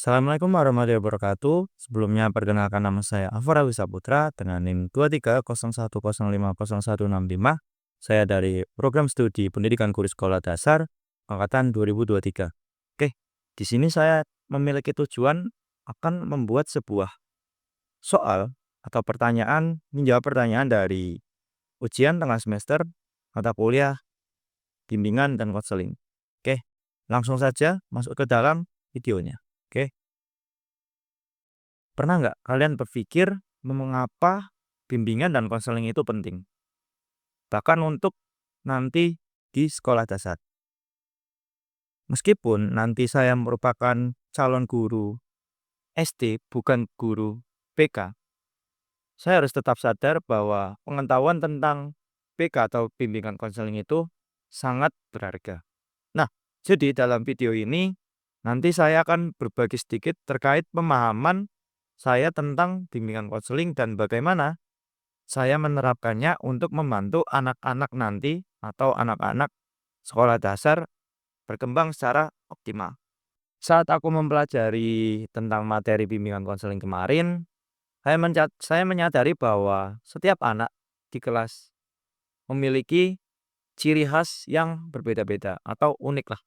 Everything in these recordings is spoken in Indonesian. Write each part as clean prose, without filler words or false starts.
Assalamualaikum warahmatullahi wabarakatuh. Sebelumnya perkenalkan nama saya Alvara Wisaputra dengan NIM 2301050165. Saya dari Program Studi Pendidikan Guru Sekolah Dasar angkatan 2023. Oke, di sini saya memiliki tujuan akan membuat sebuah soal atau pertanyaan, menjawab pertanyaan dari ujian tengah semester mata kuliah bimbingan dan konseling. Oke, langsung saja masuk ke dalam videonya. Oke. Pernah nggak kalian berpikir mengapa bimbingan dan konseling itu penting? Bahkan untuk nanti di sekolah dasar. Meskipun nanti saya merupakan calon guru SD, bukan guru BK, saya harus tetap sadar bahwa pengetahuan tentang BK atau bimbingan konseling itu sangat berharga. Nah, jadi dalam video ini nanti saya akan berbagi sedikit terkait pemahaman saya tentang bimbingan konseling dan bagaimana saya menerapkannya untuk membantu anak-anak nanti atau anak-anak sekolah dasar berkembang secara optimal. Saat aku mempelajari tentang materi bimbingan konseling kemarin, saya menyadari bahwa setiap anak di kelas memiliki ciri khas yang berbeda-beda atau unik lah.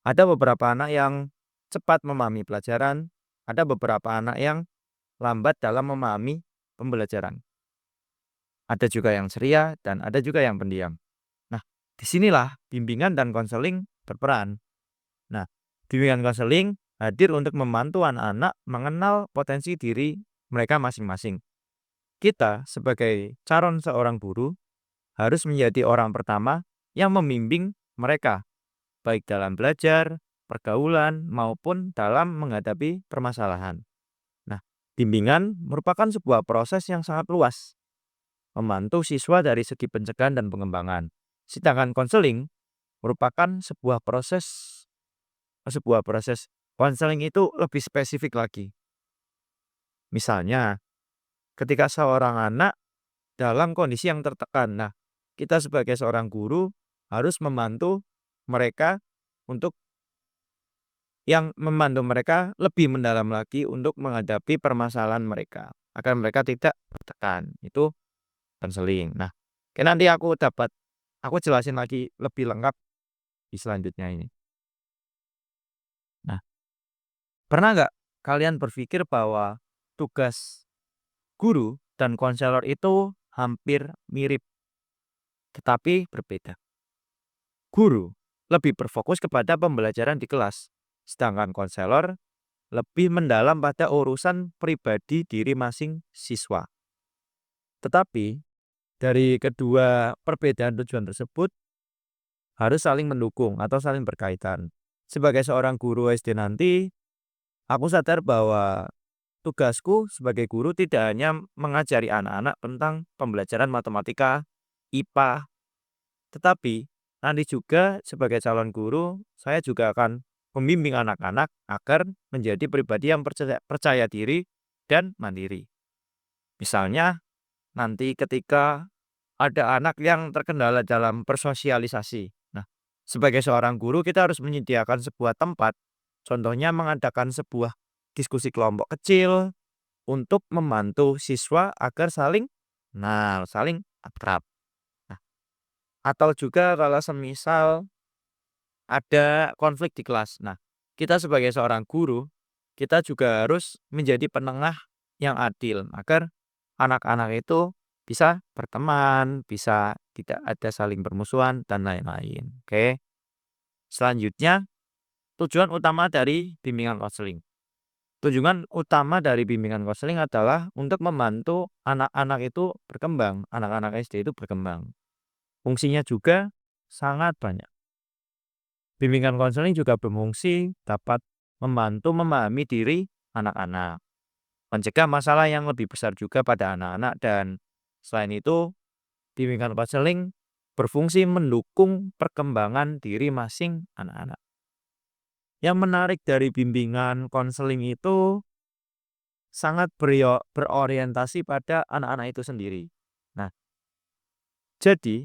Ada beberapa anak yang cepat memahami pelajaran, ada beberapa anak yang lambat dalam memahami pembelajaran. Ada juga yang ceria dan ada juga yang pendiam. Nah, disinilah bimbingan dan konseling berperan. Nah, bimbingan konseling hadir untuk membantu anak-anak mengenal potensi diri mereka masing-masing. Kita sebagai calon seorang guru harus menjadi orang pertama yang membimbing mereka, baik dalam belajar, pergaulan, maupun dalam menghadapi permasalahan. Nah, bimbingan merupakan sebuah proses yang sangat luas, membantu siswa dari segi pencegahan dan pengembangan. Sedangkan konseling merupakan sebuah proses konseling itu lebih spesifik lagi. Misalnya, ketika seorang anak dalam kondisi yang tertekan, nah, kita sebagai seorang guru harus membantu mereka untuk membantu mereka lebih mendalam lagi untuk menghadapi permasalahan mereka agar mereka tidak tertekan. Itu konseling. Nah, nanti aku jelasin lagi lebih lengkap di selanjutnya ini. Nah, pernah nggak kalian berpikir bahwa tugas guru dan konselor itu hampir mirip, tetapi berbeda? Guru lebih berfokus kepada pembelajaran di kelas, sedangkan konselor lebih mendalam pada urusan pribadi diri masing siswa. Tetapi dari kedua perbedaan tujuan tersebut harus saling mendukung atau saling berkaitan. Sebagai seorang guru SD nanti, aku sadar bahwa tugasku sebagai guru tidak hanya mengajari anak-anak tentang pembelajaran matematika, IPA, tetapi nanti juga sebagai calon guru, saya juga akan membimbing anak-anak agar menjadi pribadi yang percaya diri dan mandiri. Misalnya, nanti ketika ada anak yang terkendala dalam bersosialisasi. Nah, sebagai seorang guru kita harus menyediakan sebuah tempat, contohnya mengadakan sebuah diskusi kelompok kecil untuk membantu siswa agar saling akrab. Nah, atau juga kalau semisal ada konflik di kelas. Nah, kita sebagai seorang guru, kita juga harus menjadi penengah yang adil agar anak-anak itu bisa berteman, bisa tidak ada saling bermusuhan dan lain-lain. Oke. Selanjutnya, tujuan utama dari bimbingan konseling. Tujuan utama dari bimbingan konseling adalah untuk membantu anak-anak itu berkembang, anak-anak SD itu berkembang. Fungsinya juga sangat banyak. Bimbingan konseling juga berfungsi dapat membantu memahami diri anak-anak, mencegah masalah yang lebih besar juga pada anak-anak, dan selain itu, bimbingan konseling berfungsi mendukung perkembangan diri masing anak-anak. Yang menarik dari bimbingan konseling itu sangat berorientasi pada anak-anak itu sendiri. Nah, jadi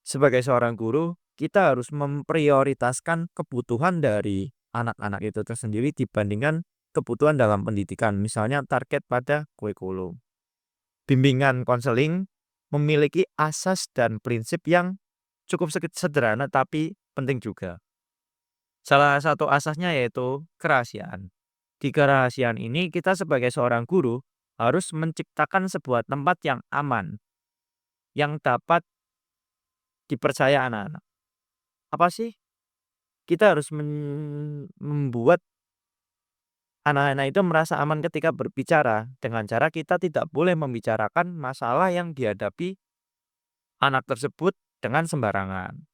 sebagai seorang guru, kita harus memprioritaskan kebutuhan dari anak-anak itu tersendiri dibandingkan kebutuhan dalam pendidikan, misalnya target pada kurikulum. Bimbingan konseling memiliki asas dan prinsip yang cukup sederhana tapi penting juga. Salah satu asasnya yaitu kerahasiaan. Di kerahasiaan ini kita sebagai seorang guru harus menciptakan sebuah tempat yang aman, yang dapat dipercaya anak-anak. Apa sih? Kita harus membuat anak-anak itu merasa aman ketika berbicara dengan cara kita tidak boleh membicarakan masalah yang dihadapi anak tersebut dengan sembarangan.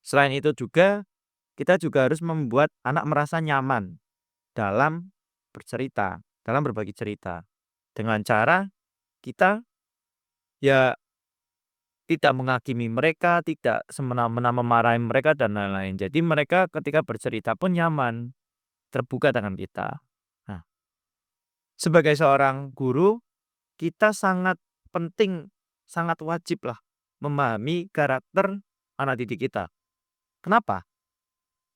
Selain itu juga, kita juga harus membuat anak merasa nyaman dalam bercerita, dalam berbagi cerita. Dengan cara kita ya tidak menghakimi mereka, tidak semena-mena memarahi mereka dan lain-lain. Jadi mereka ketika bercerita pun nyaman, terbuka dengan kita. Nah, sebagai seorang guru, kita sangat penting, sangat wajib lah memahami karakter anak didik kita. Kenapa?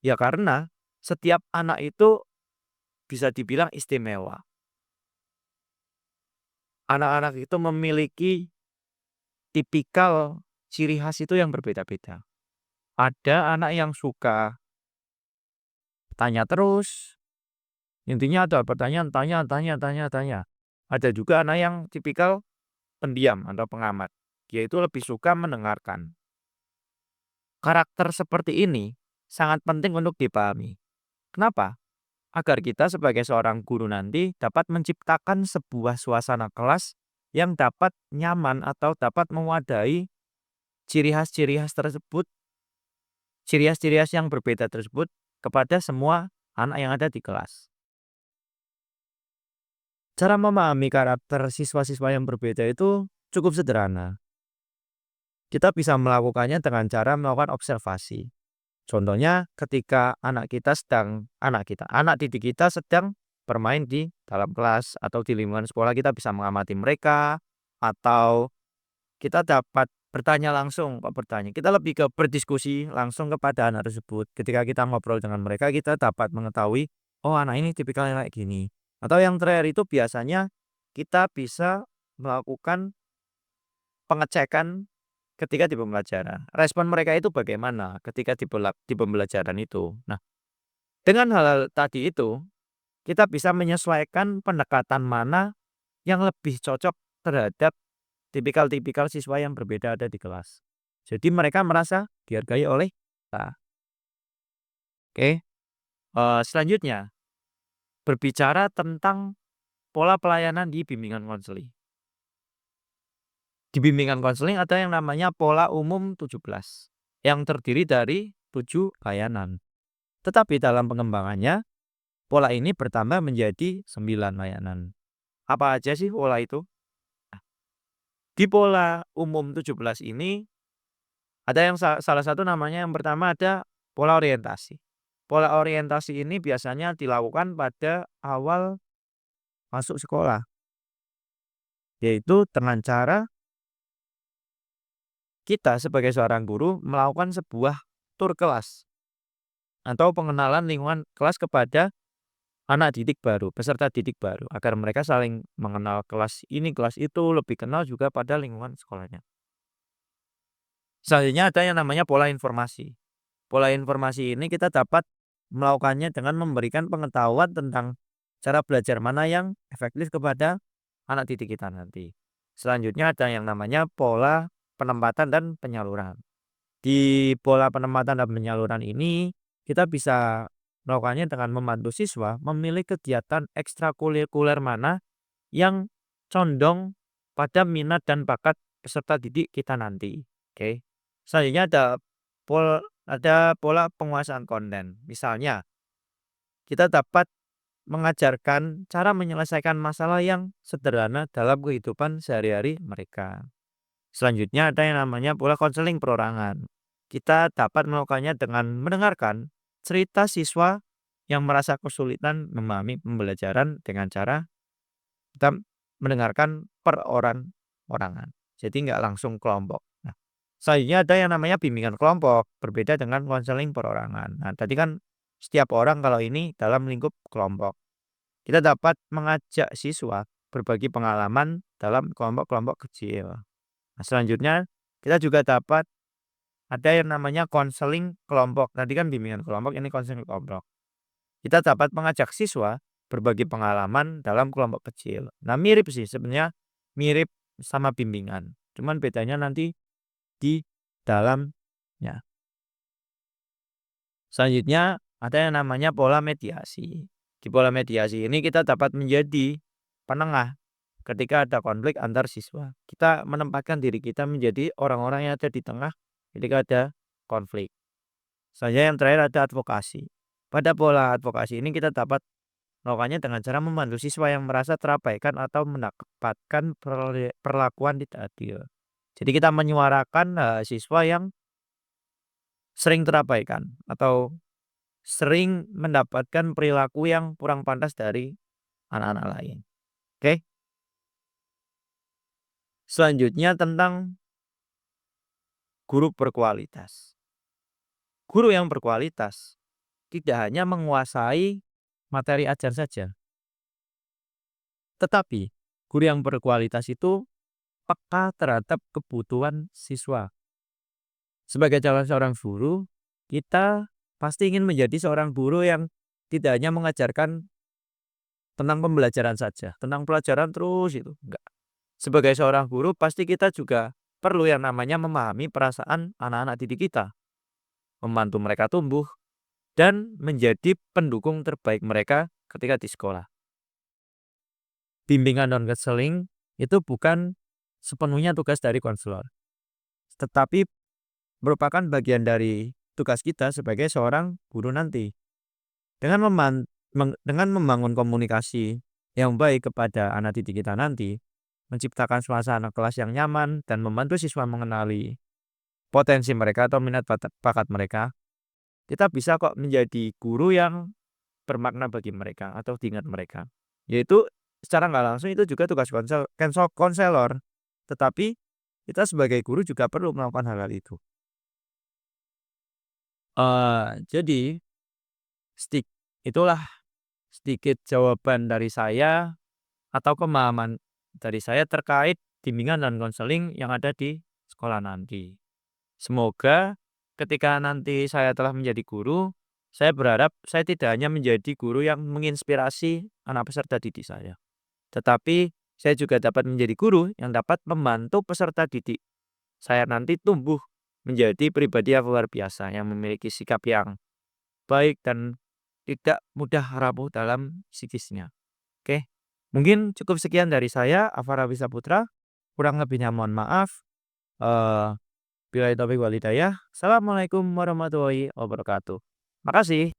Ya karena setiap anak itu bisa dibilang istimewa. Anak-anak itu memiliki tipikal ciri khas itu yang berbeda-beda. Ada anak yang suka tanya terus, intinya ada pertanyaan, tanya, tanya, tanya, tanya. Ada juga anak yang tipikal pendiam atau pengamat, yaitu lebih suka mendengarkan. Karakter seperti ini sangat penting untuk dipahami. Kenapa? Agar kita sebagai seorang guru nanti dapat menciptakan sebuah suasana kelas yang dapat nyaman atau dapat mewadahi ciri khas tersebut, ciri khas yang berbeda tersebut kepada semua anak yang ada di kelas. Cara memahami karakter siswa-siswa yang berbeda itu cukup sederhana. Kita bisa melakukannya dengan cara melakukan observasi. Contohnya ketika anak didik kita sedang bermain di dalam kelas atau di lingkungan sekolah, kita bisa mengamati mereka atau kita dapat bertanya langsung, kita lebih ke berdiskusi langsung kepada anak tersebut. Ketika kita ngobrol dengan mereka, kita dapat mengetahui, oh anak ini tipikalnya kayak gini. Atau yang terakhir itu biasanya kita bisa melakukan pengecekan ketika di pembelajaran. Respon mereka itu bagaimana ketika di pembelajaran itu. Nah, dengan hal-hal tadi itu, kita bisa menyesuaikan pendekatan mana yang lebih cocok terhadap tipikal-tipikal siswa yang berbeda ada di kelas. Jadi mereka merasa dihargai oleh kita. Oke. Selanjutnya, berbicara tentang pola pelayanan di bimbingan konseling. Di bimbingan konseling ada yang namanya pola umum 17 yang terdiri dari 7 layanan. Tetapi dalam pengembangannya, pola ini bertambah menjadi 9 layanan. Apa aja sih pola itu? Di pola umum 17 ini ada yang salah satu namanya yang pertama ada pola orientasi. Pola orientasi ini biasanya dilakukan pada awal masuk sekolah, yaitu dengan cara kita sebagai seorang guru melakukan sebuah tur kelas atau pengenalan lingkungan kelas kepada anak didik baru, peserta didik baru, agar mereka saling mengenal kelas ini, kelas itu, lebih kenal juga pada lingkungan sekolahnya. Selanjutnya ada yang namanya pola informasi. Pola informasi ini kita dapat melakukannya dengan memberikan pengetahuan tentang cara belajar mana yang efektif kepada anak didik kita nanti. Selanjutnya ada yang namanya pola penempatan dan penyaluran. Di pola penempatan dan penyaluran ini kita bisa melakukannya dengan membantu siswa memilih kegiatan ekstrakurikuler mana yang condong pada minat dan bakat peserta didik kita nanti. Oke. Selanjutnya ada pola penguasaan konten. Misalnya, kita dapat mengajarkan cara menyelesaikan masalah yang sederhana dalam kehidupan sehari-hari mereka. Selanjutnya ada yang namanya pola konseling perorangan. Kita dapat melakukannya dengan mendengarkan cerita siswa yang merasa kesulitan memahami pembelajaran dengan cara kita mendengarkan orangan. Jadi nggak langsung kelompok. Nah, selanjutnya ada yang namanya bimbingan kelompok, berbeda dengan konseling perorangan. Nah, tadi kan setiap orang kalau ini dalam lingkup kelompok. Kita dapat mengajak siswa berbagi pengalaman dalam kelompok-kelompok kecil. Nah, selanjutnya kita juga dapat ada yang namanya konseling kelompok. Tadi kan bimbingan kelompok, ini konseling kelompok. Kita dapat mengajak siswa berbagi pengalaman dalam kelompok kecil. Nah, mirip sih sebenarnya, mirip sama bimbingan. Cuman bedanya nanti di dalamnya. Selanjutnya ada yang namanya pola mediasi. Di pola mediasi ini kita dapat menjadi penengah ketika ada konflik antar siswa. Kita menempatkan diri kita menjadi orang-orang yang ada di tengah ketika ada konflik. Selanjutnya yang terakhir ada advokasi. Pada pola advokasi ini kita dapat melakukannya dengan cara membantu siswa yang merasa terabaikan atau mendapatkan perlakuan tidak adil. Jadi kita menyuarakan siswa yang sering terabaikan atau sering mendapatkan perilaku yang kurang pantas dari anak-anak lain. Oke. Selanjutnya tentang guru berkualitas. Guru yang berkualitas tidak hanya menguasai materi ajar saja, tetapi guru yang berkualitas itu peka terhadap kebutuhan siswa. Sebagai calon seorang guru, kita pasti ingin menjadi seorang guru yang tidak hanya mengajarkan tentang pembelajaran saja, tentang pelajaran terus itu, enggak. Sebagai seorang guru pasti kita juga perlu yang namanya memahami perasaan anak-anak didik kita, membantu mereka tumbuh, dan menjadi pendukung terbaik mereka ketika di sekolah. Bimbingan dan konseling itu bukan sepenuhnya tugas dari konselor, tetapi merupakan bagian dari tugas kita sebagai seorang guru nanti. Dengan membangun komunikasi yang baik kepada anak didik kita nanti, menciptakan suasana kelas yang nyaman dan membantu siswa mengenali potensi mereka atau minat bakat mereka, kita bisa kok menjadi guru yang bermakna bagi mereka atau diingat mereka. Yaitu secara nggak langsung itu juga tugas konselor. Tetapi kita sebagai guru juga perlu melakukan hal-hal itu. Jadi itulah sedikit jawaban dari saya atau pemahaman dari saya terkait bimbingan dan konseling yang ada di sekolah nanti. Semoga ketika nanti saya telah menjadi guru, saya berharap saya tidak hanya menjadi guru yang menginspirasi anak peserta didik saya, tetapi saya juga dapat menjadi guru yang dapat membantu peserta didik saya nanti tumbuh menjadi pribadi yang luar biasa, yang memiliki sikap yang baik dan tidak mudah rapuh dalam psikisnya. Oke, mungkin cukup sekian dari saya, Afara Putra. Kurang lebihnya mohon maaf. Billahi taufiq wal hidayah. Assalamualaikum warahmatullahi wabarakatuh. Makasih.